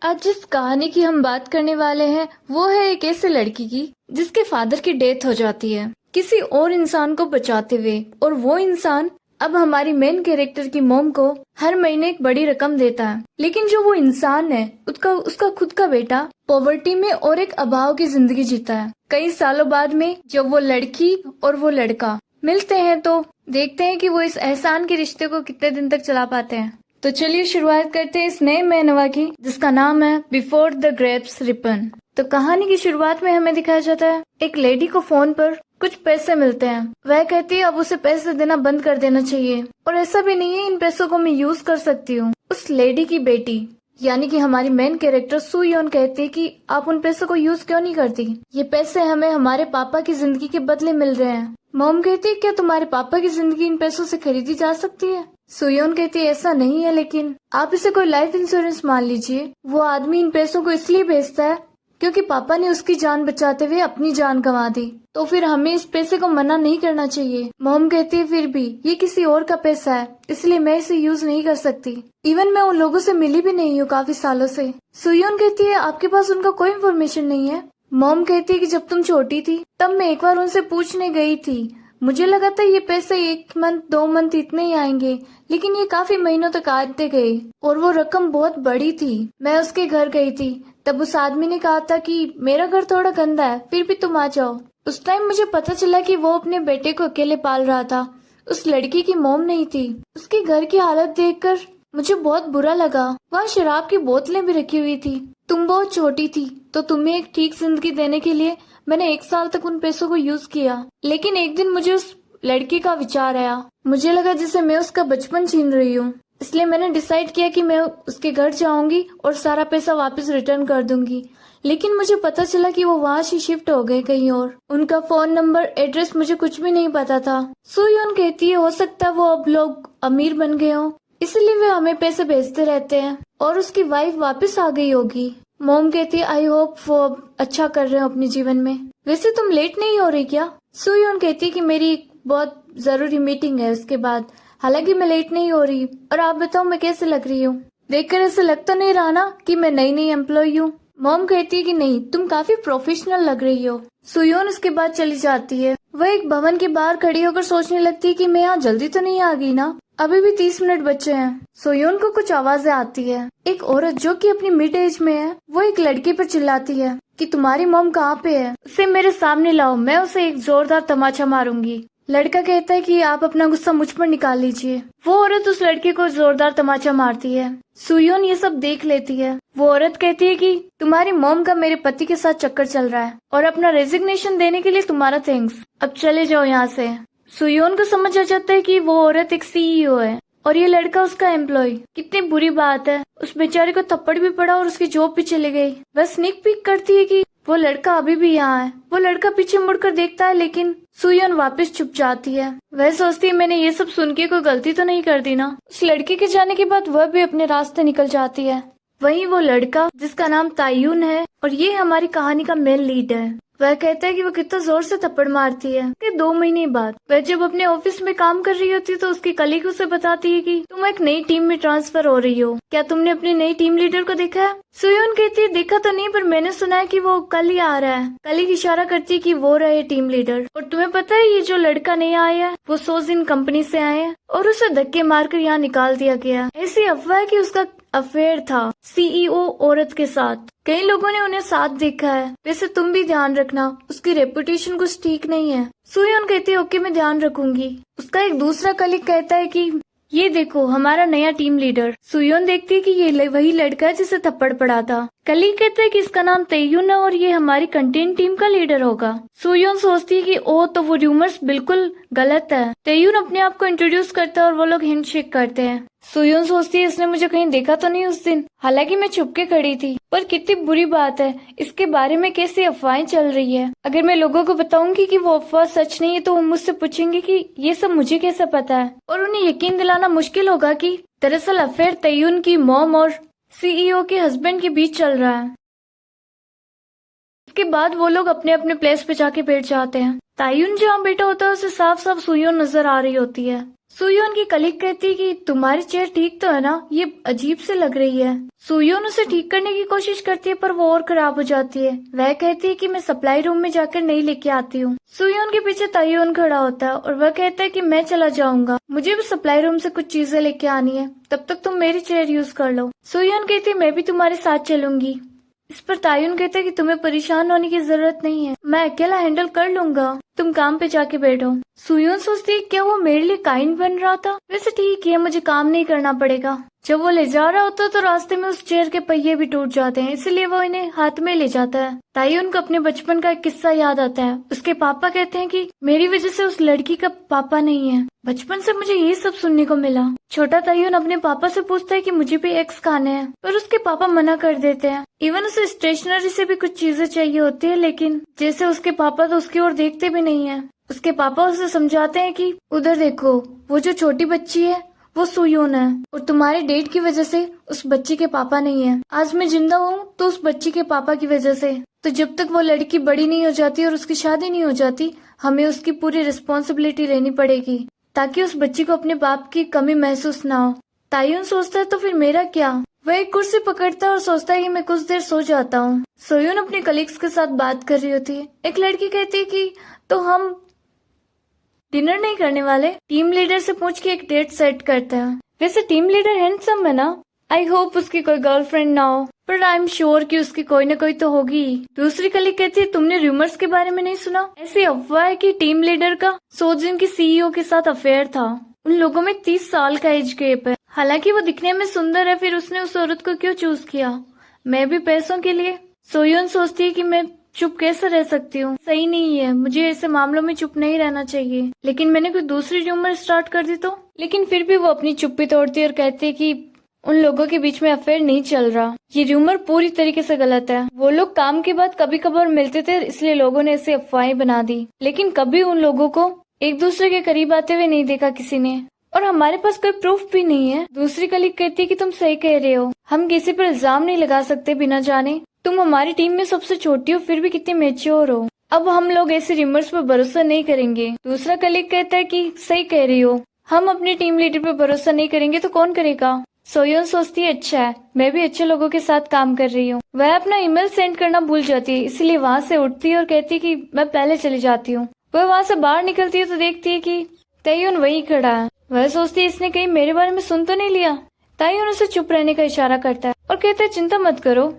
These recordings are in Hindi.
आज जिस कहानी की हम बात करने वाले हैं वो है एक ऐसे लड़की की जिसके फादर की डेथ हो जाती है किसी और इंसान को बचाते हुए, और वो इंसान अब हमारी मेन कैरेक्टर की मॉम को हर महीने एक बड़ी रकम देता है। लेकिन जो वो इंसान है उसका खुद का बेटा पॉवर्टी में और एक अभाव की जिंदगी जीता है। कई सालों बाद में जब वो लड़की और वो लड़का मिलते हैं तो देखते हैं कि वो इस एहसान के रिश्ते को कितने दिन तक चला पाते हैं। तो चलिए शुरुआत करते हैं इस नए मेहनवा की, जिसका नाम है बिफोर द ग्रेप्स रिपन। तो कहानी की शुरुआत में हमें दिखाया जाता है एक लेडी को फोन पर कुछ पैसे मिलते हैं। वह कहती है अब उसे पैसे देना बंद कर देना चाहिए, और ऐसा भी नहीं है, इन पैसों को मैं यूज कर सकती हूँ। उस लेडी की बेटी यानी कि हमारी मेन कैरेक्टर सुयोन कहती है कि आप उन पैसों को यूज क्यों नहीं करती, ये पैसे हमें हमारे पापा की जिंदगी के बदले मिल रहे हैं। मॉम कहती है क्या तुम्हारे पापा की जिंदगी इन पैसों से खरीदी जा सकती है? सुयोन कहती है ऐसा नहीं है, लेकिन आप इसे कोई लाइफ इंश्योरेंस मान लीजिए। वो आदमी इन पैसों को इसलिए भेजता है क्योंकि पापा ने उसकी जान बचाते हुए अपनी जान गंवा दी, तो फिर हमें इस पैसे को मना नहीं करना चाहिए। मॉम कहती है फिर भी ये किसी और का पैसा है, इसलिए मैं इसे यूज नहीं कर सकती। इवन मैं उन लोगों से मिली भी नहीं हूँ काफी सालों से। सुयोन कहती है आपके पास उनका कोई इन्फॉर्मेशन नहीं है? मॉम कहती है कि जब तुम छोटी थी तब मैं एक बार उनसे पूछने गई थी, मुझे लगा था ये पैसे 1 मंथ 2 मंथ इतने ही आएंगे, लेकिन ये काफी महीनों तक आते गए और वो रकम बहुत बड़ी थी। मैं उसके घर गई थी, तब उस आदमी ने कहा था कि मेरा घर थोड़ा गंदा है, फिर भी तुम आ जाओ। उस टाइम मुझे पता चला कि वो अपने बेटे को अकेले पाल रहा था, उस लड़की की मॉम नहीं थी। उसके घर की हालत देखकर मुझे बहुत बुरा लगा। वहाँ शराब की बोतलें भी रखी हुई थी। तुम बहुत छोटी थी, तो तुम्हें एक ठीक जिंदगी देने के लिए मैंने 1 साल तक उन पैसों को यूज किया। लेकिन एक दिन मुझे उस लड़की का विचार आया। मुझे लगा जैसे मैं उसका बचपन छीन रही हूँ, इसलिए मैंने डिसाइड किया कि मैं उसके घर जाऊंगी और सारा पैसा वापस रिटर्न कर दूंगी। लेकिन मुझे पता चला कि वो वहाँ से शिफ्ट हो गए कहीं और। उनका फोन नंबर एड्रेस मुझे कुछ भी नहीं पता था। सुयोन कहती है हो सकता है वो अब लोग अमीर बन गए हों, इसलिए वे हमें पैसे भेजते रहते हैं, और उसकी वाइफ वापस आ गई होगी। मॉम कहती है आई होप वो अच्छा कर रहे हो अपने जीवन में। वैसे तुम लेट नहीं हो रही क्या? सुयोन कहती है कि मेरी बहुत जरूरी मीटिंग है उसके बाद, हालांकि मैं लेट नहीं हो रही। और आप बताओ मैं कैसे लग रही हूँ? देखकर ऐसा लग तो नहीं रहा ना कि मैं नई एम्प्लॉय हूँ? मॉम कहती है कि नहीं, तुम काफी प्रोफेशनल लग रही हो। सुयोन उसके बाद चली जाती है। वह एक भवन के बाहर खड़ी होकर सोचने लगती है कि मैं यहाँ जल्दी तो नहीं आ गई ना, अभी भी 30 मिनट बचे हैं। सुयोन को कुछ आवाजें आती है। एक औरत जो कि अपनी मिड एज में है, वो एक लड़के पर चिल्लाती है कि तुम्हारी मॉम कहाँ पे है, उसे मेरे सामने लाओ, मैं उसे एक जोरदार तमाचा मारूंगी। लड़का कहता है कि आप अपना गुस्सा मुझ पर निकाल लीजिए। वो औरत उस लड़के को जोरदार तमाचा मारती है। सुयोन ये सब देख लेती है। वो औरत कहती है कि तुम्हारी मॉम का मेरे पति के साथ चक्कर चल रहा है, और अपना रेजिग्नेशन देने के लिए तुम्हारा थैंक्स, अब चले जाओ यहाँ से। सुयोन को समझ आ जाता है कि वो औरत एक सीईओ है और ये लड़का उसका एम्प्लॉय। कितनी बुरी बात है, उस बेचारे को थप्पड़ भी पड़ा और उसकी जॉब भी चली गई। वह स्निक पीक करती है कि वो लड़का अभी भी यहाँ है। वो लड़का पीछे मुड़कर देखता है, लेकिन सुयोन वापस छुप जाती है। वह सोचती है मैंने ये सब सुन के कोई गलती तो नहीं कर दी ना। उस लड़के के जाने के बाद वह भी अपने रास्ते निकल जाती है। वहीं वो लड़का जिसका नाम तायुन है, और ये हमारी कहानी का मेन लीड है, वह कहता है कि वो कितना जोर से थप्पड़ मारती है। कि 2 महीने बाद वह जब अपने ऑफिस में काम कर रही होती है तो उसकी कलीग उसे बताती है कि तुम एक नई टीम में ट्रांसफर हो रही हो, क्या तुमने अपनी नई टीम लीडर को देखा है? सुयोन कहती है देखा तो नहीं, पर मैंने सुना है कि वो कल ही आ रहा है। कलीग इशारा करती है कि वो रहे टीम लीडर। और तुम्हें पता है ये जो लड़का नया आया है वो सोजिन कंपनी से आया है, और उसे धक्के मारकर यहाँ निकाल दिया गया। ऐसी अफवाह है कि उसका अफेयर था सीईओ औरत के साथ। कई लोगों ने उन्हें साथ देखा है। वैसे तुम भी ध्यान रखना, उसकी रेपुटेशन कुछ ठीक नहीं है। सुयोन कहती है ओके मैं ध्यान रखूंगी। उसका एक दूसरा कलीग कहता है कि ये देखो हमारा नया टीम लीडर। सुयोन देखती है कि ये वही लड़का है जिसे थप्पड़ पड़ा था। कलीग कहता है कि इसका नाम तेयुन है और ये हमारी कंटेंट टीम का लीडर होगा। सुयोन सोचती है कि ओ तो वो रूमर्स बिल्कुल गलत है। तेयुन अपने आप को इंट्रोड्यूस करता है और वो लोग हैंडशेक करते हैं। सुयोन सोचती है इसने मुझे कहीं देखा तो नहीं उस दिन, हालांकि मैं छुप के खड़ी थी। पर कितनी बुरी बात है, इसके बारे में कैसी अफवाहें चल रही है। अगर मैं लोगों को बताऊंगी कि वो अफवाह सच नहीं है तो वो मुझसे पूछेंगे कि ये सब मुझे कैसे पता है, और उन्हें यकीन दिलाना मुश्किल होगा कि दरअसल अफेयर तेयुन की मॉम और सीईओ के हस्बैंड के बीच चल रहा है। इसके बाद वो लोग अपने अपने प्लेस पे जाके बैठ जाते हैं। तायुन जहाँ बैठा होता है उसे साफ साफ सुयोन नजर आ रही होती है। सुयोन की कलीग कहती है कि तुम्हारी चेयर ठीक तो है ना, ये अजीब से लग रही है। सुयोन उसे ठीक करने की कोशिश करती है पर वो और खराब हो जाती है। वह कहती है कि मैं सप्लाई रूम में जाकर नई लेके आती हूँ। सुयोन के पीछे ताइयोन खड़ा होता है और वह कहता है कि मैं चला जाऊंगा, मुझे भी सप्लाई रूम से कुछ चीजें लेके आनी है, तब तक तुम मेरी चेयर यूज कर लो। सुयोन कहती है मैं भी तुम्हारे साथ चलूंगी। इस पर तायुन कहता है कि तुम्हें परेशान होने की जरूरत नहीं है, मैं अकेला हैंडल कर लूंगा, तुम काम पे जाके बैठो। सुयोन सोचती है क्या वो मेरे लिए काइंड बन रहा था, वैसे ठीक है मुझे काम नहीं करना पड़ेगा। जब वो ले जा रहा होता है तो रास्ते में उस चेयर के पहिए भी टूट जाते हैं, इसलिए वो इन्हें हाथ में ले जाता है। तायुन को अपने बचपन का एक किस्सा याद आता है। उसके पापा कहते हैं कि मेरी वजह से उस लड़की का पापा नहीं है, बचपन से मुझे ये सब सुनने को मिला। छोटा तायुन अपने पापा से पूछता है कि मुझे भी एग्स खाने हैं, पर उसके पापा मना कर देते हैं। इवन उसे स्टेशनरी से भी कुछ चीजें चाहिए होती है, लेकिन जैसे उसके पापा तो उसकी ओर देखते भी नहीं है। उसके पापा उसे समझाते हैं कि उधर देखो, वो जो छोटी बच्ची है वो सुयोन है और तुम्हारे डेट की वजह से उस बच्ची के पापा नहीं है। आज मैं जिंदा हूँ तो उस बच्ची के पापा की वजह से, तो जब तक वो लड़की बड़ी नहीं हो जाती और उसकी शादी नहीं हो जाती, हमें उसकी पूरी रिस्पॉन्सिबिलिटी लेनी पड़ेगी ताकि उस बच्ची को अपने बाप की कमी महसूस ना हो। तायुन सोचता है तो फिर मेरा क्या। वह एक कुर्सी पकड़ता है और सोचता है कि मैं कुछ देर सो जाता हूँ। सोयून अपने कलीग्स के साथ बात कर रही होती है। एक लड़की कहती है कि तो हम डिनर नहीं करने वाले। टीम लीडर से पूछ के एक डेट सेट करते हैं। वैसे टीम लीडर हैंडसम है ना, आई होप उसकी कोई गर्लफ्रेंड ना हो, पर आई एम श्योर कि उसकी कोई न कोई तो होगी। दूसरी कलीग कहती है तुमने रूमर्स के बारे में नहीं सुना, ऐसी अफवाह है कि टीम लीडर का सोजिन की सीईओ के साथ अफेयर था। उन लोगों में 30 साल का एज गैप है। हालांकि वो दिखने में सुंदर है, फिर उसने उस औरत को क्यों चूज किया, मैं भी पैसों के लिए। सोयून सोचती है कि मैं चुप कैसे रह सकती हूँ, सही नहीं है, मुझे ऐसे मामलों में चुप नहीं रहना चाहिए। लेकिन मैंने कोई दूसरी रूमर स्टार्ट कर दी तो। लेकिन फिर भी वो अपनी चुप्पी तोड़ती है और कहती है कि उन लोगों के बीच में अफेयर नहीं चल रहा, ये रूमर पूरी तरीके से गलत है। वो लोग काम के बाद कभी कभार मिलते थे, इसलिए लोगों ने ऐसे अफवाहें बना दी, लेकिन कभी उन लोगों को एक दूसरे के करीब आते हुए नहीं देखा किसी ने, और हमारे पास कोई प्रूफ भी नहीं है। दूसरी कलीग कहती है कि तुम सही कह रहे हो, हम किसी पर इल्जाम नहीं लगा सकते बिना जाने। तुम हमारी टीम में सबसे छोटी हो, फिर भी कितनी मैच्योर हो। अब हम लोग ऐसे रिमर्स पर भरोसा नहीं करेंगे। दूसरा कलीग कहता है कि सही कह रही हो, हम अपने टीम लीडर पर भरोसा नहीं करेंगे तो कौन करेगा। सोयोन सोचती है अच्छा है, मैं भी अच्छे लोगों के साथ काम कर रही हूँ। वह अपना ईमेल सेंड करना भूल जाती है, इसलिए वहाँ से उठती है और कहती है कि मैं पहले चली जाती हूँ। वह वहाँ से बाहर निकलती है तो देखती है कि तायुन वहीं खड़ा है। वह सोचती है इसने कहीं मेरे बारे में सुन तो नहीं लिया। तायुन उसे चुप रहने का इशारा करता है और कहता है चिंता मत करो,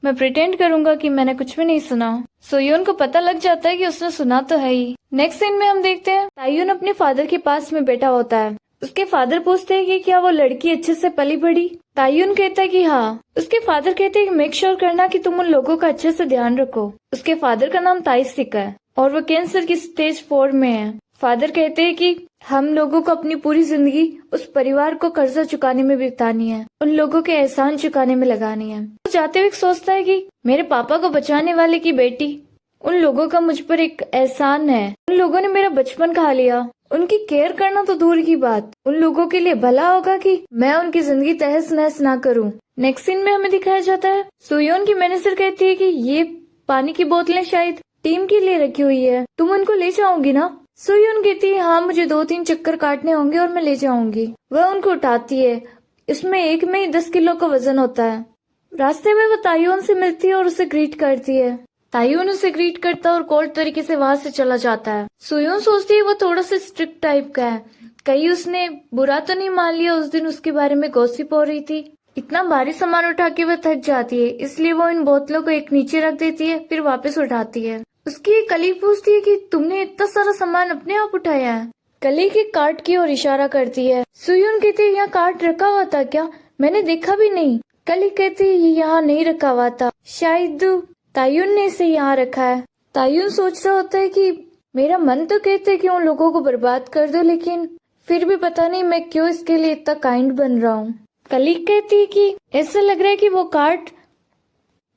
मैं प्रिटेंड करूंगा कि मैंने कुछ भी नहीं सुना। सोयोन को पता लग जाता है कि उसने सुना तो है ही। नेक्स्ट सीन में हम देखते हैं तायुन अपने फादर के पास में बैठा होता है। उसके फादर पूछते हैं कि क्या वो लड़की अच्छे से पली बढ़ी। तायुन कहता है कि हाँ। उसके फादर कहते हैं कि मेक श्योर करना कि तुम उन लोगों का अच्छे से ध्यान रखो। उसके फादर का नाम ताइसिक है और वो कैंसर की स्टेज 4 में है। फादर कहते हैं कि हम लोगों को अपनी पूरी जिंदगी उस परिवार को कर्जा चुकाने में बितानी है, उन लोगों के एहसान चुकाने में लगानी है। तो जाते हुए सोचता है कि मेरे पापा को बचाने वाले की बेटी, उन लोगों का मुझ पर एक एहसान है। उन लोगों ने मेरा बचपन खा लिया, उनकी केयर करना तो दूर की बात, उन लोगों के लिए भला होगा कि मैं उनकी जिंदगी तहस नहस ना करूं। नेक्स्ट सीन में हमें दिखाया जाता है सोयोन की मैनेजर कहती है कि ये पानी की बोतलें शायद टीम के लिए रखी हुई है, तुम उनको ले जाओगी ना। सोयोन कहती है हाँ, मुझे 2-3 चक्कर काटने होंगे और मैं ले जाऊंगी। वह उनको उठाती है, इसमें एक में ही 10 किलो का वजन होता है। रास्ते में वो तायुन से मिलती है और उसे ग्रीट करती है। तायुन उसे ग्रीट करता है और कोल्ड तरीके से वहाँ से चला जाता है। सोयोन सोचती है वो थोड़ा सा स्ट्रिक्ट टाइप का है, कहीं उसने बुरा तो नहीं मान लिया। उस दिन उसके बारे में गॉसिप हो रही थी। इतना भारी सामान उठा के वह थक जाती है, इसलिए वो इन बोतलों को एक नीचे रख देती है, फिर वापस उठाती है। उसकी एक कलीग पूछती है कि तुमने इतना सारा सामान अपने आप उठाया है। कलीग एक कार्ट की ओर इशारा करती है। सोयोन कहती है यहाँ कार्ट रखा हुआ था क्या, मैंने देखा भी नहीं। कलीग कहती है ये यहाँ नहीं रखा हुआ था, शायद तायुन ने इसे यहाँ रखा है। तायुन सोच रहा होता है कि मेरा मन तो कहता है कि उन लोगों को बर्बाद कर दो, लेकिन फिर भी पता नहीं मैं क्यों इसके लिए इतना काइंड बन रहा हूँ। कलीग कहती है कि ऐसा लग रहा है कि वो कार्ट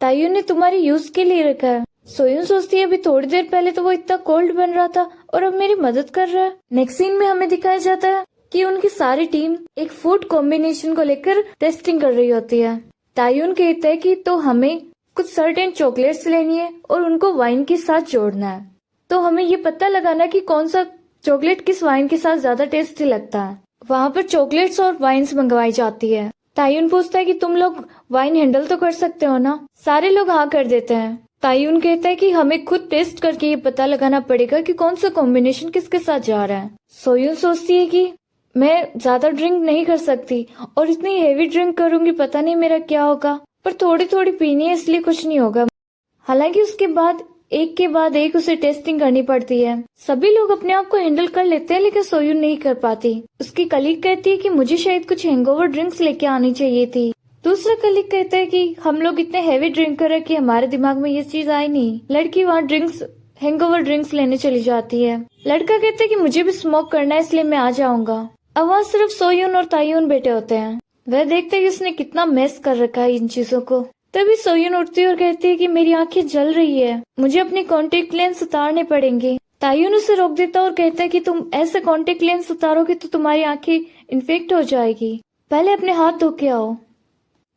तायुन ने तुम्हारी यूज के लिए रखा है। सोयून सोचती है अभी थोड़ी देर पहले तो वो इतना कोल्ड बन रहा था और अब मेरी मदद कर रहा है। नेक्स्ट सीन में हमें दिखाया जाता है कि उनकी सारी टीम एक फूड कॉम्बिनेशन को लेकर टेस्टिंग कर रही होती है। तायुन कहता है कि तो हमें कुछ सर्टेन चॉकलेट्स लेनी है और उनको वाइन के साथ जोड़ना है, तो हमें ये पता लगाना कि कौन सा चॉकलेट किस वाइन के साथ ज्यादा टेस्टी लगता है। वहाँ पर चॉकलेट्स और वाइन्स मंगवाई जाती है। तायुन पूछता है कि तुम लोग वाइन हैंडल तो कर सकते हो ना। सारे लोग हाँ कर देते हैं। तायुन कहता है कि हमें खुद टेस्ट करके ये पता लगाना पड़ेगा कि कौन सा कॉम्बिनेशन किसके साथ जा रहा है। सोयून सोचती है कि मैं ज्यादा ड्रिंक नहीं कर सकती और इतनी हेवी ड्रिंक करूंगी पता नहीं मेरा क्या होगा, पर थोड़ी थोड़ी पीनी है इसलिए कुछ नहीं होगा। हालांकि उसके बाद एक उसे टेस्टिंग करनी पड़ती है। सभी लोग अपने आप को हैंडल कर लेते हैं लेकिन सोयून नहीं कर पाती। उसकी कलीग कहती है कि मुझे शायद कुछ हैंगओवर ड्रिंक्स लेके आनी चाहिए थी। दूसरा कलीग कहता है कि हम लोग इतने हैवी ड्रिंकर है कि हमारे दिमाग में ये चीज आई नहीं। लड़की वहाँ हैंगओवर ड्रिंक्स लेने चली जाती है। लड़का कहता है कि मुझे भी स्मोक करना है इसलिए मैं आ जाऊंगा। अब वहाँ सिर्फ सोयून और तायुन बैठे होते हैं। वह देखते हैं कि उसने कितना मेस कर रखा है इन चीजों को। तभी सोयून उठती है और कहती है कि मेरी आंखें जल रही है, मुझे अपने कॉन्टेक्ट लेंस उतारने पड़ेंगे। तायुन उसे रोक देता है और कहता है कि तुम ऐसे कॉन्टेक्ट लेंस उतारोगे तो तुम्हारी आंखें इन्फेक्ट हो जाएगी, पहले अपने हाथ धो के आओ।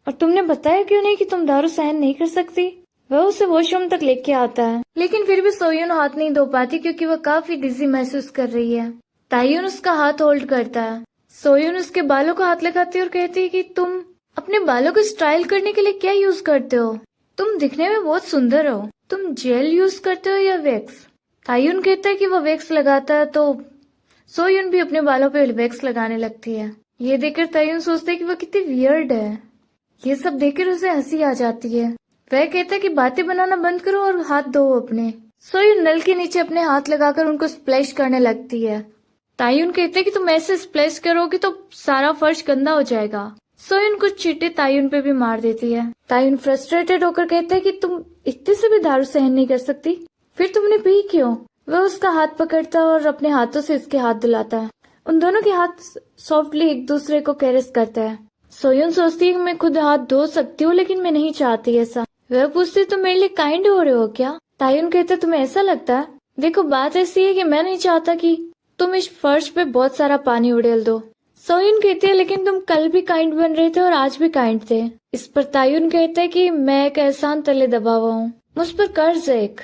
और तुमने बताया क्यों नहीं कि तुम दारू सहन नहीं कर सकती। वह उसे वॉशरूम तक लेके आता है लेकिन फिर भी सोयून हाथ नहीं धो पाती क्योंकि वह काफी डिजी महसूस कर रही है। तायुन उसका हाथ होल्ड करता है। सोयून उसके बालों को हाथ लगाती है और कहती है कि तुम अपने बालों को स्टाइल करने के लिए क्या यूज करते हो? तुम दिखने में बहुत सुंदर हो। तुम जेल यूज करते हो या वैक्स? तायुन कहता है कि वो वैक्स लगाता है तो सोयून भी अपने बालों पे वैक्स लगाने लगती है। ये देखकर तायुन सोचता है कि वह कितनी वियर्ड है। ये सब देखकर उसे हंसी आ जाती है। वह कहता है कि बातें बनाना बंद करो और हाथ धो अपने। सोयून नल के नीचे अपने हाथ लगाकर उनको स्प्लैश करने लगती है। तायुन कहते हैं कि तुम ऐसे स्प्लैश करोगे तो सारा फर्श गंदा हो जाएगा। सोयून कुछ चींटे तायुन पे भी मार देती है। तायुन फ्रस्ट्रेटेड होकर कहता है कि तुम इतने से भी दारू सहन नहीं कर सकती, फिर तुमने पी क्यों? वह उसका हाथ पकड़ता है और अपने हाथों से इसके हाथ धुलाता है। उन दोनों के हाथ सॉफ्टली एक दूसरे को कैरेस करते हैं। सोयून सोचती है कि मैं खुद हाथ धो सकती हूँ लेकिन मैं नहीं चाहती ऐसा। वह पूछती तुम मेरे लिए काइंड हो रहे हो क्या? तायुन कहते तुम्हें ऐसा लगता है? देखो बात ऐसी है कि मैं नहीं चाहता कि तुम इस फर्श पे बहुत सारा पानी उड़ेल दो। सोयून कहती है लेकिन तुम कल भी काइंड बन रहे थे और आज भी काइंड थे। इस पर तायुन कहता है कि मैं एक एहसान तले दबा हुआ हूँ, मुझ पर कर्ज है एक।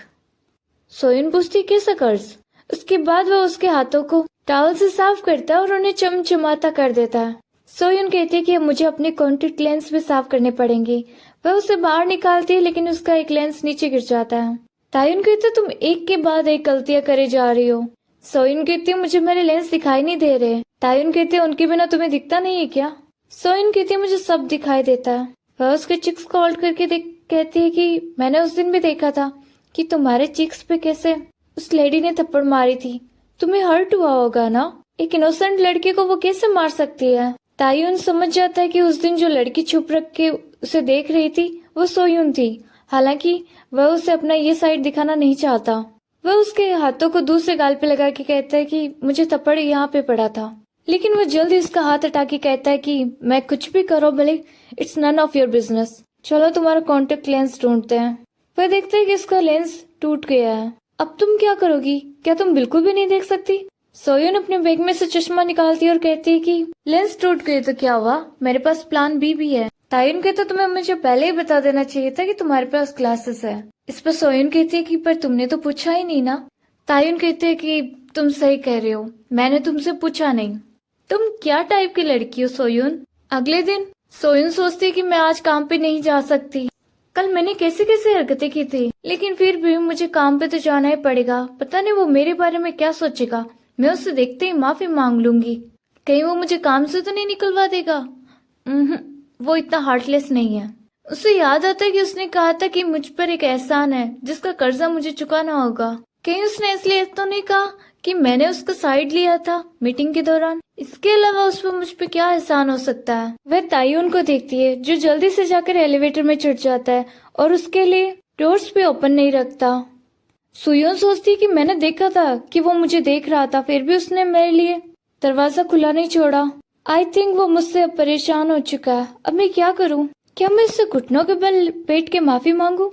सोयून पूछती कैसा कर्ज? उसके बाद वह उसके हाथों को टॉवल से साफ करता है और उन्हें चमचमाता कर देता है। सोयून कहती है कि अब मुझे अपने कॉन्टेक्ट लेंस भी साफ करने पड़ेंगे। वह उसे बाहर निकालती है लेकिन उसका एक लेंस नीचे गिर जाता है। तायुन कहती है तुम एक के बाद एक गलतियां करे जा रही हो। सोयून कहती है मुझे मेरे लेंस दिखाई नहीं दे रहे। तायुन कहती है उनके बिना तुम्हें दिखता नहीं है क्या? सोयून कहती है मुझे सब दिखाई देता है। वह उसके चिक्स को होल्ड करके कहती है कि मैंने उस दिन भी देखा था कि तुम्हारे चिक्स पे कैसे उस लेडी ने थप्पड़ मारी थी। तुम्हें हर्ट हुआ होगा ना? एक इनोसेंट लड़के को वो कैसे मार सकती है? तायुन समझ जाता है कि उस दिन जो लड़की छुप रख के उसे देख रही थी वो सोयून थी। हालांकि वह उसे अपना ये साइड दिखाना नहीं चाहता। वह उसके हाथों को दूसरे गाल पे लगा के कहता है कि मुझे थप्पड़ यहाँ पे पड़ा था, लेकिन वह जल्दी उसका हाथ हटा के कहता है कि मैं कुछ भी करो भले, it's none of your business. चलो तुम्हारा कॉन्टेक्ट लेंस ढूंढते हैं। वह देखता है कि इसका लेंस टूट गया है। अब तुम क्या करोगी? क्या तुम बिल्कुल भी नहीं देख सकती? सोयून अपने बैग में से चश्मा निकालती है और कहती है कि लेंस टूट गए तो क्या हुआ, मेरे पास प्लान बी भी है। तायुन कहता तुम्हें मुझे पहले ही बता देना चाहिए था कि तुम्हारे पास ग्लासेस है। इस पर सोयून कहती है कि पर तुमने तो पूछा ही नहीं ना। तायुन कहते है कि तुम सही कह रहे हो, मैंने तुमसे पूछा नहीं। तुम क्या टाइप की लड़की हो सोयून? अगले दिन सोयून सोचती है कि मैं आज काम पे नहीं जा सकती। कल मैंने कैसे कैसे हरकतें की थी, लेकिन फिर भी मुझे काम पे तो जाना ही पड़ेगा। पता नहीं वो मेरे बारे में क्या सोचेगा। मैं उससे देखते ही माफी मांग लूंगी। कहीं वो मुझे काम से तो नहीं निकलवा देगा। वो इतना हार्टलेस नहीं है। उसे याद आता है कि उसने कहा था कि मुझ पर एक एहसान है जिसका कर्जा मुझे चुकाना होगा। कहीं उसने इसलिए तो नहीं कहा कि मैंने उसका साइड लिया था मीटिंग के दौरान। इसके अलावा उस पर मुझ पर क्या एहसान हो सकता है? वह तायुन को देखती है जो जल्दी से जाकर एलिवेटर में चढ़ जाता है और उसके लिए डोर्स भी ओपन नहीं रखता। सोयून सोचती है कि मैंने देखा था कि वो मुझे देख रहा था, फिर भी उसने मेरे लिए दरवाजा खुला नहीं छोड़ा। आई थिंक वो मुझसे अब परेशान हो चुका है। अब मैं क्या करूं? क्या मैं इससे घुटनों के बल बैठ के माफी मांगू?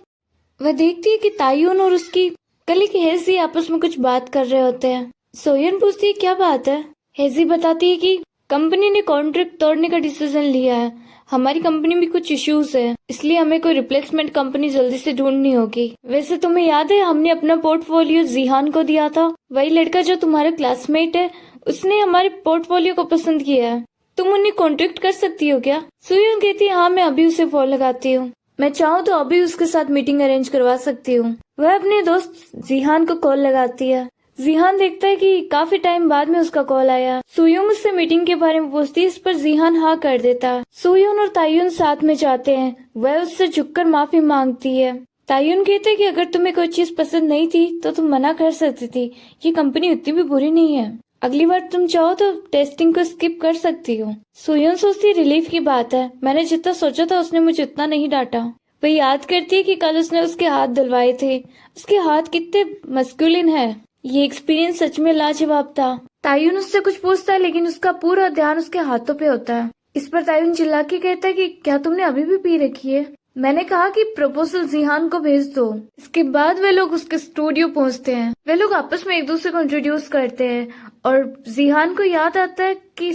वह देखती है कि तायुन और उसकी कलीग हेजी आपस में कुछ बात कर रहे होते हैं। सोयून पूछती है क्या बात है? हेजी बताती है कि कंपनी ने कॉन्ट्रैक्ट तोड़ने का डिसीजन लिया है। हमारी कंपनी में कुछ इश्यूज है, इसलिए हमें कोई रिप्लेसमेंट कंपनी जल्दी से ढूंढनी होगी। वैसे तुम्हें याद है हमने अपना पोर्टफोलियो जीहान को दिया था? वही लड़का जो तुम्हारा क्लासमेट है, उसने हमारे पोर्टफोलियो को पसंद किया है। तुम उन्हें कॉन्टेक्ट कर सकती हो क्या? सुयोंग कहती है हाँ, मैं अभी उसे फोन लगाती हूँ। मैं चाहूँ तो अभी उसके साथ मीटिंग अरेंज करवा सकती हूँ। वह अपने दोस्त जिहान को कॉल लगाती है। जिहान देखता है कि काफी टाइम बाद में उसका कॉल आया। सुयोंग उससे मीटिंग के बारे में पूछती है, इस पर जिहान हाँ कर देता है। सुयोन और तायुन साथ में जाते हैं। वह उससे झुककर माफी मांगती है। तायुन कहते हैं कि अगर तुम्हें कोई चीज पसंद नहीं थी तो तुम मना कर सकती थी। ये कंपनी उतनी भी बुरी नहीं है। अगली बार तुम चाहो तो टेस्टिंग को स्किप कर सकती हो। सुयोन सोचती रिलीफ की बात है, मैंने जितना सोचा था उसने मुझे उतना नहीं डांटा। वह याद करती है कि कल उसने उसके हाथ धुलवाए थे। उसके हाथ कितने मस्कुलिन है। ये एक्सपीरियंस सच में लाजवाब था। तायुन उससे कुछ पूछता है लेकिन उसका पूरा ध्यान उसके हाथों पे होता है। इस पर तायुन चिल्ला के कहता है कि क्या तुमने अभी भी पी रखी है? मैंने कहा कि प्रपोजल जिहान को भेज दो। इसके बाद वे लोग उसके स्टूडियो पहुंचते हैं। वे लोग आपस में एक दूसरे को इंट्रोड्यूस करते हैं और जिहान को याद आता है कि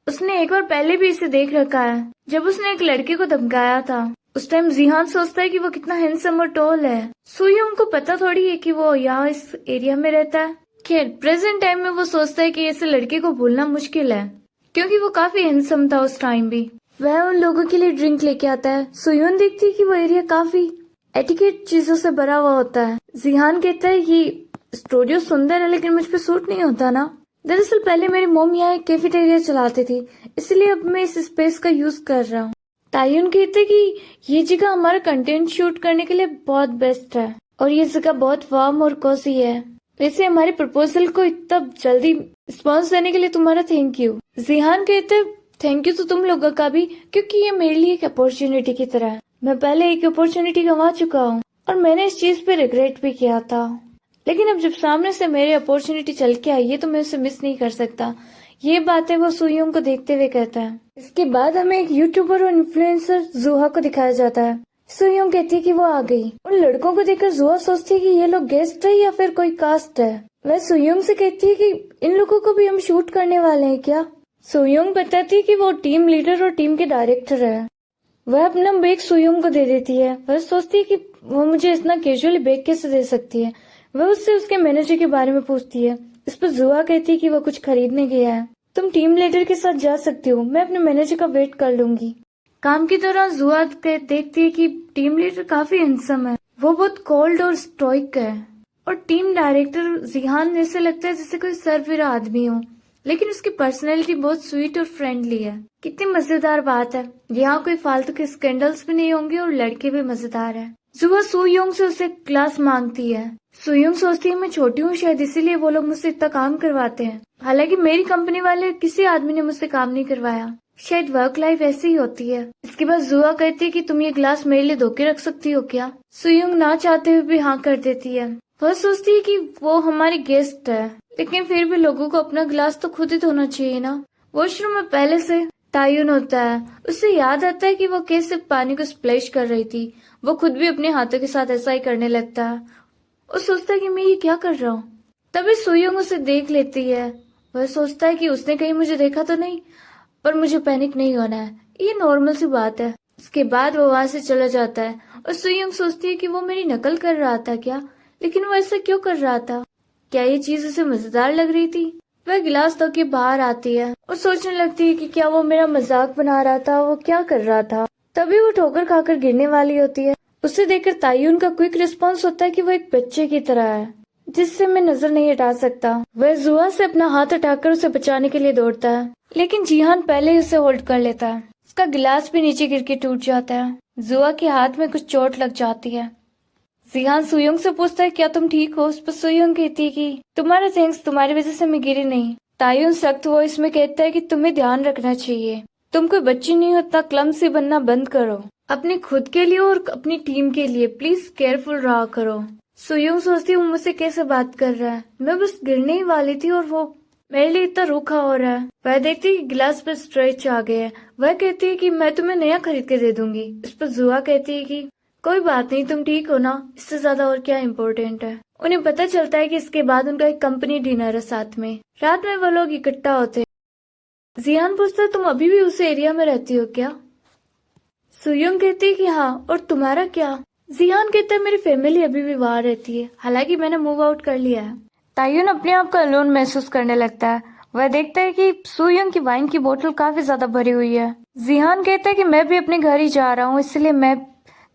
उसने एक बार पहले भी इसे देख रखा है, जब उसने एक लड़के को धमकाया था। उस टाइम जिहान सोचता है कि वो कितना हैंडसम और टॉल है। सुयोंग को पता थोड़ी है कि वो यहाँ इस एरिया में रहता है। खैर प्रेजेंट टाइम में वो सोचता है कि ऐसे लड़के को भूलना मुश्किल है, क्योंकि वो काफी हैंडसम था उस टाइम भी। वह उन लोगों के लिए ड्रिंक लेके आता है। सुयोन देखती है कि वो एरिया काफी एटिकेट चीजों से भरा हुआ होता है। जिहान कहता है कि स्टूडियो सुंदर है लेकिन मुझ पे सूट नहीं होता ना। दरअसल पहले मेरी मॉम यहाँ एक कैफेटेरिया चलाती थी, इसलिए अब मैं इस स्पेस का यूज कर रहा हूँ। तायुन कहते हैं कि ये जगह हमारा कंटेंट शूट करने के लिए बहुत बेस्ट है और ये जगह बहुत वार्म और कोसी है। वैसे हमारे प्रपोजल को इतना जल्दी रिस्पॉन्स देने के लिए तुम्हारा थैंक यू। जिहान कहते हैं थैंक यू तो तुम लोगों का भी, क्योंकि ये मेरे लिए एक अपॉर्चुनिटी की तरह है। मैं पहले एक अपॉर्चुनिटी गंवा चुका हूँ और मैंने इस चीज पे रिग्रेट भी किया था, लेकिन अब जब सामने से मेरी अपॉर्चुनिटी चल के आई है तो मैं उसे मिस नहीं कर सकता। ये बातें वो सुयोंग को देखते हुए कहता है। इसके बाद हमें एक यूट्यूबर और इन्फ्लुएंसर जुहा को दिखाया जाता है। सुयोंग कहती है कि वो आ गई। उन लड़कों को देखकर जुहा सोचती है कि ये लोग गेस्ट है या फिर कोई कास्ट है। वह सुयोंग से कहती है कि इन लोगों को भी हम शूट करने वाले हैं क्या? सुयोंग बताती है कि वो टीम लीडर और टीम के डायरेक्टर है। वह अपना बैग सुयोंग को दे देती है। वह सोचती है कि वो मुझे इतना कैजुअली बैग कैसे दे सकती है। वह उससे उसके मैनेजर के बारे में पूछती है। इस पर जुआ कहती है कि वो कुछ खरीदने गया है। तुम टीम लीडर के साथ जा सकती हो, मैं अपने मैनेजर का वेट कर लूंगी। काम की दौरान जुआ देखती है कि टीम लीडर काफी हैंडसम है। वो बहुत कोल्ड और स्टोइक है और टीम डायरेक्टर जिहान जैसे लगता है जैसे कोई सर्विरा आदमी हो, लेकिन उसकी पर्सनैलिटी बहुत स्वीट और फ्रेंडली है। कितनी मजेदार बात है, यहाँ कोई फालतू के स्कैंडल्स भी नहीं होंगे और लड़के भी मजेदार है। जुआ सुयोंग से उसे क्लास मांगती है। सुयोंग सोचती है मैं छोटी हूँ शायद इसीलिए वो लोग मुझसे इतना काम करवाते हैं। हालांकि मेरी कंपनी वाले किसी आदमी ने मुझसे काम नहीं करवाया। शायद वर्क लाइफ ऐसी ही होती है। इसके बाद जुआ कहती है कि तुम ये ग्लास मेरे लिए धो के रख सकती हो क्या? सुयोंग ना चाहते हुए भी हाँ कर देती है। वह सोचती है कि वो हमारी गेस्ट है, लेकिन फिर भी लोगों को अपना ग्लास तो खुद ही धोना चाहिए ना। वॉशरूम में पहले से तायुन होता है। उसे याद आता है कि वो कैसे पानी को स्प्लैश कर रही थी। वो खुद भी अपने हाथों के साथ ऐसा ही करने लगता है और सोचता है कि मैं ये क्या कर रहा हूँ। तभी सुयोंग उसे देख लेती है। वह सोचता है कि उसने कहीं मुझे देखा तो नहीं, पर मुझे पैनिक नहीं होना है, ये नॉर्मल सी बात है। उसके बाद वो वहां से चला जाता है और सुयोंग सोचती है कि वो मेरी नकल कर रहा था क्या, लेकिन वो ऐसा क्यों कर रहा था? क्या ये चीज उसे मजेदार लग रही थी? वह गिलास धो के बाहर आती है और सोचने लगती है कि क्या वो मेरा मजाक बना रहा था, वो क्या कर रहा था। तभी वो ठोकर खाकर गिरने वाली होती है। उसे देखकर तायुन का क्विक रिस्पॉन्स होता है कि वो एक बच्चे की तरह है जिससे मैं नजर नहीं हटा सकता। वह जुआ से अपना हाथ हटाकर उसे बचाने के लिए दौड़ता है, लेकिन जिहान पहले ही उसे होल्ड कर लेता है। उसका गिलास भी नीचे गिर के टूट जाता है। जुआ के हाथ में कुछ चोट लग जाती है। जिहान सुयोंग से पूछता है क्या तुम ठीक हो? उस पर सुयोंग कहती है कि तुम्हारा थैंक्स, तुम्हारी वजह से मैं गिरी नहीं। तायुन सख्त वॉइस में कहता है कि तुम्हें ध्यान रखना चाहिए, तुम कोई बच्ची नहीं हो, इतना क्लमसी बनना बंद करो। अपने खुद के लिए और अपनी टीम के लिए प्लीज केयरफुल रहा करो। सुयोंग सोचती हूँ मुझसे कैसे बात कर रहा है, मैं बस गिरने ही वाली थी और वो मेरे लिए इतना रूखा हो रहा है। वह देखती है कि गिलास पे स्ट्रेच आ गया है। वह कहती है कि मैं तुम्हें नया खरीद के दे दूंगी। इस पर जुआ कहती है कि कोई बात नहीं, तुम ठीक हो ना, इससे ज्यादा और क्या इम्पोर्टेंट है। उन्हें पता चलता है कि इसके बाद उनका एक कंपनी डिनर है साथ में। रात में वो लोग इकट्ठा होते हैं। जिहान पूछता है तुम अभी भी उस एरिया में रहती हो क्या? सुयोंग कहती है कि हाँ, और तुम्हारा क्या? जिहान कहता है मेरी फैमिली अभी भी वहाँ रहती है, हालांकि मैंने मूव आउट कर लिया है। तायुन अपने आप को अलोन महसूस करने लगता है। वह देखता है कि सुयोंग की वाइन की बोतल काफी ज्यादा भरी हुई है। जिहान कहता है कि मैं भी अपने घर ही जा रहा हूँ, इसलिए मैं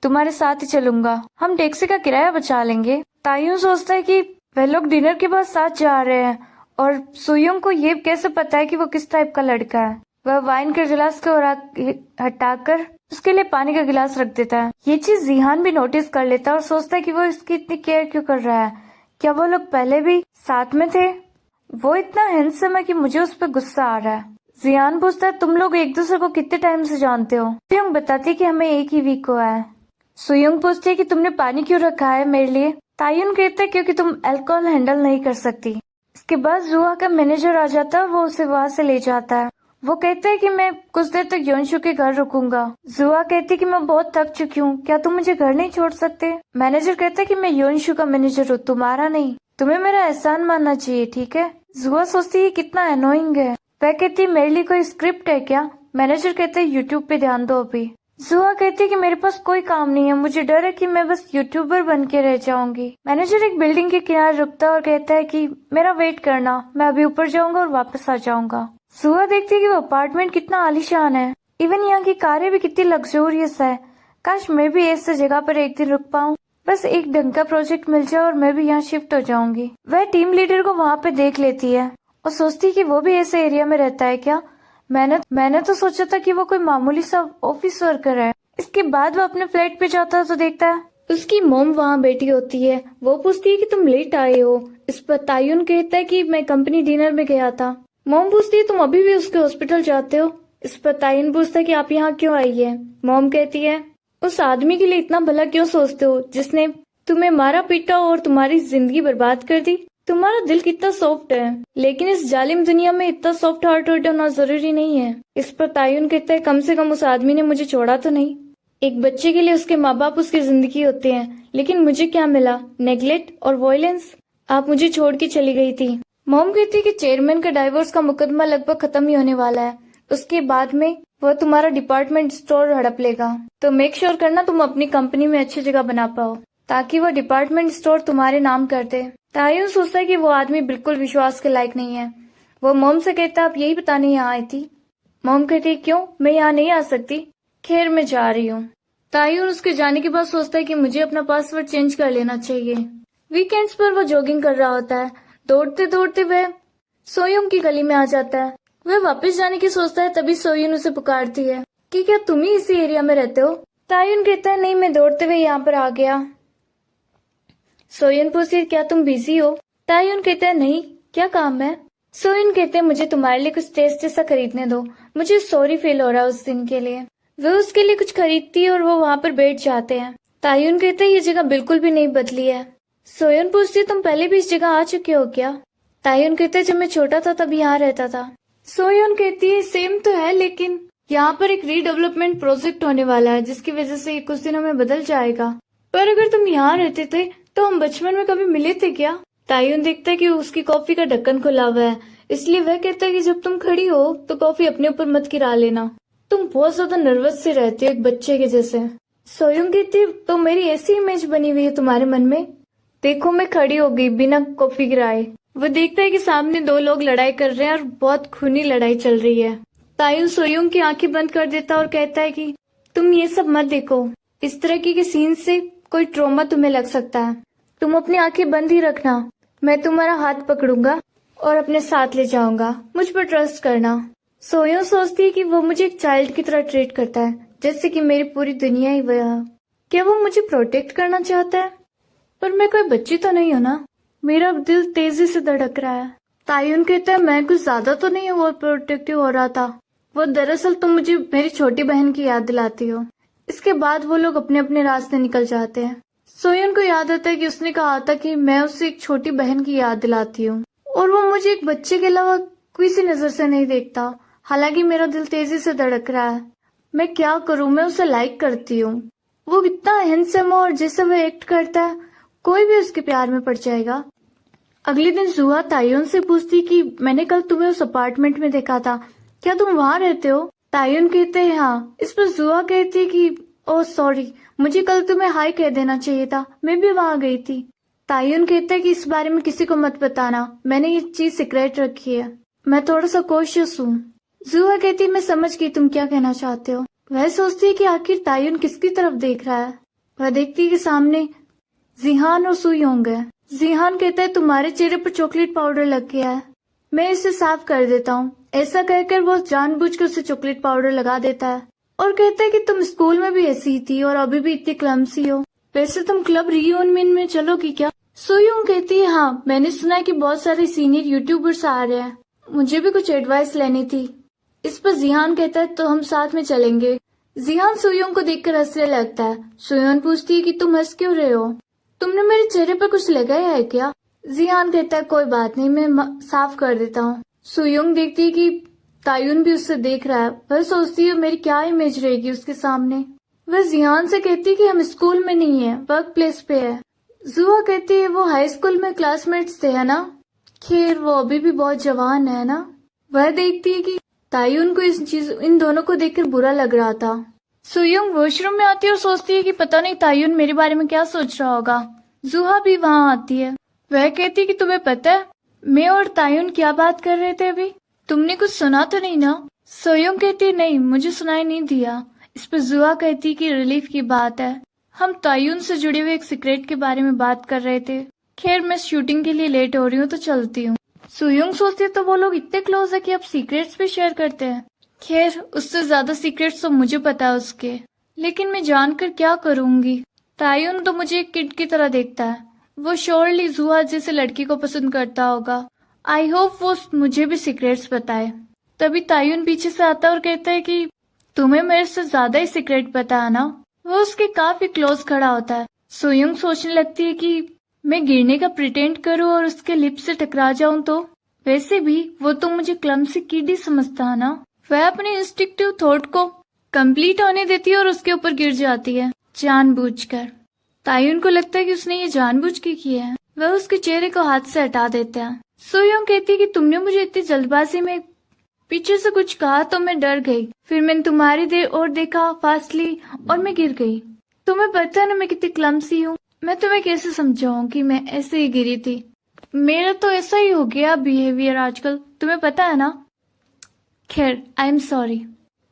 तुम्हारे साथ ही चलूंगा, हम टैक्सी का किराया बचा लेंगे। तायुन सोचता है कि वह लोग डिनर के बाद साथ जा रहे हैं और सुयोंग को ये कैसे पता है कि वो किस टाइप का लड़का है। वह वाइन के गिलास को हटाकर उसके लिए पानी का गिलास रख देता है। ये चीज जिहान भी नोटिस कर लेता है और सोचता है कि वो इसकी इतनी केयर क्यों कर रहा है, क्या वो लोग पहले भी साथ में थे। वो इतना हैंडसम है कि मुझे उस पर गुस्सा आ रहा है। जिहान पूछता है तुम लोग एक दूसरे को कितने टाइम से जानते हो। सुयोंग बताती है कि हमें एक ही वीक हुआ है। सुयोंग पूछती है कि तुमने पानी क्यों रखा है मेरे लिए। तायुन कहता है क्योंकि तुम अल्कोहल हैंडल नहीं कर सकती। इसके बाद जुआ का मैनेजर आ जाता है, वो उसे वहाँ से ले जाता है। वो कहता है कि मैं कुछ देर तक योनशु के घर रुकूंगा। जुआ कहती है कि मैं बहुत थक चुकी हूँ, क्या तुम मुझे घर नहीं छोड़ सकते। मैनेजर कहता है कि मैं योनशु का मैनेजर हूँ, तुम्हारा नहीं, तुम्हें मेरा एहसान मानना चाहिए, ठीक है। जुआ सोचती है कितना अनोइंग है। वह कहती है मेरे लिए कोई स्क्रिप्ट है क्या। मैनेजर कहते है यूट्यूब पे ध्यान दो अभी। जुआ कहती है कि मेरे पास कोई काम नहीं है, मुझे डर है कि मैं बस यूट्यूबर बन के रह जाऊंगी। मैनेजर एक बिल्डिंग के किनारे रुकता है और कहता है कि मेरा वेट करना, मैं अभी ऊपर जाऊंगा और वापस आ जाऊंगा। जुआ देखती है कि वो अपार्टमेंट कितना आलीशान है, इवन यहाँ की कारें भी कितनी लग्जूरियस है। काश मैं भी ऐसी जगह पर एक दिन रुक पाऊँ, बस एक ढंग का प्रोजेक्ट मिल जाए और मैं भी यहाँ शिफ्ट हो जाऊंगी। वह टीम लीडर को वहाँ पे देख लेती है और सोचती है कि वो भी ऐसे एरिया में रहता है क्या। मैंने तो सोचा था कि वो कोई मामूली सा ऑफिस वर्कर है। इसके बाद वो अपने फ्लैट पे जाता है तो देखता है उसकी मॉम वहाँ बैठी होती है। वो पूछती है कि तुम लेट आए हो। इस पर तायुन कहता है कि मैं कंपनी डिनर में गया था। मॉम पूछती है तुम अभी भी उसके हॉस्पिटल जाते हो। इस पर तायुन पूछता है कि आप यहाँ क्यों आई है। मॉम कहती है उस आदमी के लिए इतना भला क्यों सोचते हो जिसने तुम्हें मारा पीटा और तुम्हारी जिंदगी बर्बाद कर दी। तुम्हारा दिल कितना सॉफ्ट है, लेकिन इस जालिम दुनिया में इतना सॉफ्ट हार्टेड होना जरूरी नहीं है। इस पर तायुन कहता है कम से कम उस आदमी ने मुझे छोड़ा तो नहीं। एक बच्चे के लिए उसके माँ बाप उसकी जिंदगी होते हैं, लेकिन मुझे क्या मिला, नेग्लेक्ट और वायलेंस। आप मुझे छोड़ के चली गई थी। मॉम कहती है कि चेयरमैन का डाइवोर्स का मुकदमा लगभग खत्म ही होने वाला है, उसके बाद में वह तुम्हारा डिपार्टमेंट स्टोर हड़प लेगा, तो मेक श्योर करना तुम अपनी कंपनी में अच्छी जगह बना पाओ ताकि वह डिपार्टमेंट स्टोर तुम्हारे नाम कर दे। तायुन सोचता है कि वो आदमी बिल्कुल विश्वास के लायक नहीं है। वो मॉम से कहता आप यही बताने यहाँ आई थी। मॉम कहती क्यों, मैं यहाँ नहीं आ सकती, खैर मैं जा रही हूँ। तायुन उसके जाने के बाद सोचता है कि मुझे अपना पासवर्ड चेंज कर लेना चाहिए। वीकेंड्स पर वो जॉगिंग कर रहा होता है। दौड़ते दौड़ते वह सोयुन की गली में आ जाता है। वह वापस जाने की सोचता है, तभी सोयुन उसे पुकारती है कि क्या तुम ही इसी एरिया में रहते हो। तायुन कहता है नहीं, मैं दौड़ते हुए यहाँ पर आ गया। सोयुन पूछती है क्या तुम बिजी हो। तायुन कहता है नहीं, क्या काम है। सोयुन कहते हैं मुझे तुम्हारे लिए कुछ टेस्ट जैसा खरीदने दो, मुझे सॉरी फील हो रहा है उस दिन के लिए। वे उसके लिए कुछ खरीदती है और वो वहाँ पर बैठ जाते हैं। तायुन कहते हैं ये जगह बिल्कुल भी नहीं बदली है। सोयुन पूछती है तुम पहले भी इस जगह आ चुके हो क्या। तायुन कहते हैं जब मैं छोटा था तब यहाँ रहता था। सोयुन कहती है सेम तो है, लेकिन यहाँ पर एक रीडेवलपमेंट प्रोजेक्ट होने वाला है जिसकी वजह से कुछ दिनों में बदल जाएगा। पर अगर तुम यहाँ रहते थे तो हम बचपन में कभी मिले थे क्या। तायुन देखता है कि उसकी कॉफी का ढक्कन खुला हुआ है, इसलिए वह कहता है कि जब तुम खड़ी हो तो कॉफी अपने ऊपर मत गिरा लेना, तुम बहुत ज्यादा नर्वस से रहते हो एक बच्चे के जैसे। सोयुन कहती है तो मेरी ऐसी इमेज बनी हुई है तुम्हारे मन में, देखो मैं खड़ी हो गई बिना कॉफी गिराए। वो देखता है कि सामने दो लोग लड़ाई कर रहे हैं और बहुत खूनी लड़ाई चल रही है। तायुन सोयुन की आंखें बंद कर देता है और कहता है कि तुम ये सब मत देखो, इस तरह के सीन से कोई ट्रॉमा तुम्हें लग सकता है, तुम अपनी आंखें बंद ही रखना, मैं तुम्हारा हाथ पकड़ूंगा और अपने साथ ले जाऊंगा, मुझ पर ट्रस्ट करना। सोयुन सोचती है कि वो मुझे एक चाइल्ड की तरह ट्रीट करता है, जैसे कि मेरी पूरी दुनिया ही वह। क्या वो मुझे प्रोटेक्ट करना चाहता है, पर मैं कोई बच्ची तो नहीं हूँ ना। मेरा दिल तेजी से धड़क रहा है। तायुन कहता है मैं कुछ ज्यादा तो नहीं वो प्रोटेक्टिव हो रहा था, वो दरअसल तुम मुझे मेरी छोटी बहन की याद दिलाती हो। इसके बाद वो लोग अपने अपने रास्ते निकल जाते हैं। सोयुन को याद आता है कि उसने कहा था कि मैं उससे एक छोटी बहन की याद दिलाती हूँ और वो मुझे एक बच्चे के अलावा किसी नजर से नहीं देखता। हालांकि मेरा दिल तेजी से धड़क रहा है, मैं क्या करूँ, मैं उसे लाइक करती हूँ, वो इतना हैंडसम और जैसे वो एक्ट करता है कोई भी उसके प्यार में पड़ जाएगा। अगले दिन जुआ तायुन से पूछती कि मैंने कल तुम्हें उस अपार्टमेंट में देखा था, क्या तुम वहाँ रहते हो। तायुन कहते हैं हाँ। इस पर जुआ कहती है कि ओह सॉरी, मुझे कल तुम्हें हाय कह देना चाहिए था, मैं भी वहाँ गई थी। तायुन कहता है कि इस बारे में किसी को मत बताना, मैंने ये चीज सीक्रेट रखी है। मैं थोड़ा सा कॉशियस हूँ। जुहा कहती मैं समझ गई तुम क्या कहना चाहते हो। वह सोचती है कि आखिर तायुन किसकी तरफ देख रहा है। वह देखती है कि सामने जिहान और सुयोंग है। जिहान कहता है तुम्हारे चेहरे पर चॉकलेट पाउडर लग गया है, मैं इसे साफ कर देता हूँ। ऐसा कहकर वो जानबूझकर उसे चॉकलेट पाउडर लगा देता है और कहता है कि तुम स्कूल में भी ऐसी ही थी और अभी भी इतनी क्लमसी हो। वैसे तुम क्लब रियूनियन में चलोगी क्या? सुयोंग कहती है हाँ, मैंने सुना है कि बहुत सारे सीनियर यूट्यूबर्स आ रहे हैं, मुझे भी कुछ एडवाइस लेनी थी। इस पर जिहान कहता है तो हम साथ में चलेंगे। जिहान सुयोंग को देखकर हंसने लगता है। सुयोंग पूछती है कि तुम हंस क्यों रहे हो, तुमने मेरे चेहरे पर कुछ लगाया है क्या? जिहान कहता है कोई बात नहीं, मैं साफ कर देता हूँ। सुयोंग देखती है कि तायुन भी उससे देख रहा है। वह सोचती है मेरी क्या इमेज रहेगी उसके सामने। वह जिहान से कहती है कि हम स्कूल में नहीं है, वर्क प्लेस पे है। जुहा कहती है वो हाई स्कूल में क्लासमेट्स थे है ना, खैर वो अभी भी बहुत जवान है ना। वह देखती है कि तायुन को इन दोनों को देखकर बुरा लग रहा था। सुयोंग वॉशरूम में आती है और सोचती है कि पता नहीं तायुन मेरे बारे में क्या सोच रहा होगा। जुहा भी वहाँ आती है। वह कहती है कि तुम्हें पता है मैं और तायुन क्या बात कर रहे थे अभी, तुमने कुछ सुना तो नहीं ना? सुयोंग कहती नहीं, मुझे सुनाई नहीं दिया। इस पर जुहा कहती कि रिलीफ की बात है, हम तायुन से जुड़े हुए एक सीक्रेट के बारे में बात कर रहे थे। खैर मैं शूटिंग के लिए लेट हो रही हूँ तो चलती हूँ। सुयोंग सोचती है तो वो लोग इतने क्लोज है कि अब सीक्रेट्स भी शेयर करते हैं। खैर उससे ज्यादा सीक्रेट्स तो मुझे पता है उसके, लेकिन मैं जानकर क्या करूंगी। तायुन तो मुझे एक किड की तरह देखता है, वो श्योरली जुहा जैसे लड़की को पसंद करता होगा। आई होप वो मुझे भी सीक्रेट्स बताए। तभी तायुन पीछे से आता है और कहता है कि तुम्हें मेरे से ज्यादा ही सीक्रेट पता है ना। वो उसके काफी क्लोज खड़ा होता है। सुयोंग सोचने लगती है कि मैं गिरने का प्रिटेंड करूं और उसके लिप से टकरा जाऊं तो। वैसे भी वो तो मुझे क्लमसी किड ही समझता है ना। वह अपने इंस्टिंक्टिव थॉट को कंप्लीट होने देती है और उसके ऊपर गिर जाती है जानबूझकर। तायुन को लगता है कि उसने ये जानबूझ के किया है। वह उसके चेहरे को हाथ से हटा देते हैं। सुयोंग कहती है कि तुमने मुझे इतनी जल्दबाजी में पीछे से कुछ कहा तो मैं डर गई, फिर मैंने तुम्हारी देर और देखा फास्टली और मैं गिर गई। तुम्हें पता है ना मैं कितनी क्लमसी हूँ, मैं तुम्हें कैसे समझाऊं कि मैं ऐसे ही गिरी थी। मेरा तो ऐसा ही हो गया बिहेवियर आजकल, तुम्हें पता है ना। खैर आई एम सॉरी,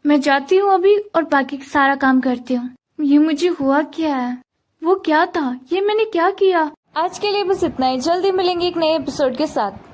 मैं जाती हूँ अभी और बाकी सारा काम करती हूँ। ये मुझे हुआ क्या है, वो क्या था, ये मैंने क्या किया। आज के लिए बस इतना ही, जल्दी मिलेंगे एक नए एपिसोड के साथ।